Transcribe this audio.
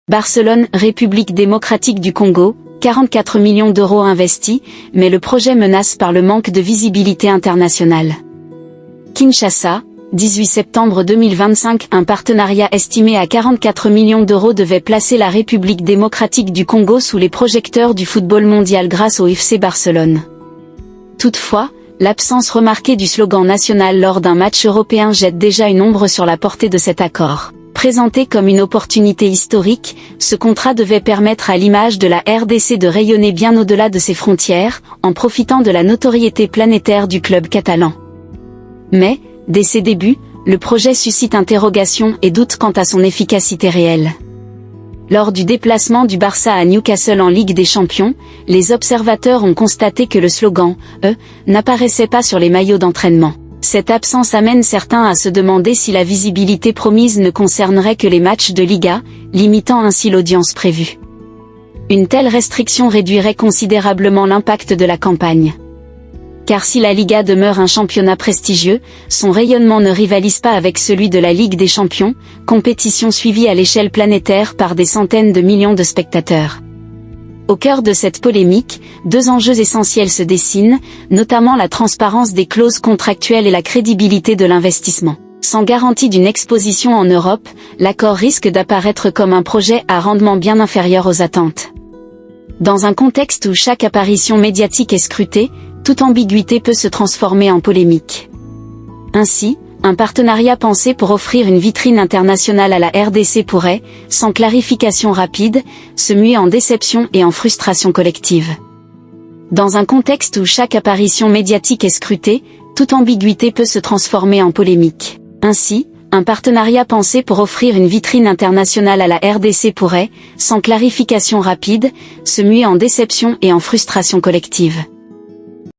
Barcelone, République démocratique du Congo, 44 millions d'euros investis, mais le projet menace par le manque de visibilité internationale. Kinshasa, 18 septembre 2025. Un partenariat estimé à 44 millions d'euros devait placer la République démocratique du Congo sous les projecteurs du football mondial grâce au FC Barcelone. Toutefois, l'absence remarquée du slogan national lors d'un match européen jette déjà une ombre sur la portée de cet accord. Présenté comme une opportunité historique, ce contrat devait permettre à l'image de la RDC de rayonner bien au-delà de ses frontières, en profitant de la notoriété planétaire du club catalan. Mais, dès ses débuts, le projet suscite interrogations et doutes quant à son efficacité réelle. Lors du déplacement du Barça à Newcastle en Ligue des Champions, les observateurs ont constaté que le slogan « n'apparaissait pas sur les maillots d'entraînement. Cette absence amène certains à se demander si la visibilité promise ne concernerait que les matchs de Liga, limitant ainsi l'audience prévue. Une telle restriction réduirait considérablement l'impact de la campagne. Car si la Liga demeure un championnat prestigieux, son rayonnement ne rivalise pas avec celui de la Ligue des Champions, compétition suivie à l'échelle planétaire par des centaines de millions de spectateurs. Au cœur de cette polémique, deux enjeux essentiels se dessinent, notamment la transparence des clauses contractuelles et la crédibilité de l'investissement. Sans garantie d'une exposition en Europe, l'accord risque d'apparaître comme un projet à rendement bien inférieur aux attentes. Dans un contexte où chaque apparition médiatique est scrutée, toute ambiguïté peut se transformer en polémique. Ainsi, un partenariat pensé pour offrir une vitrine internationale à la RDC pourrait, sans clarification rapide, se muer en déception et en frustration collective. Dans un contexte où chaque apparition médiatique est scrutée, toute ambiguïté peut se transformer en polémique. Ainsi, un partenariat pensé pour offrir une vitrine internationale à la RDC pourrait, sans clarification rapide, se muer en déception et en frustration collective.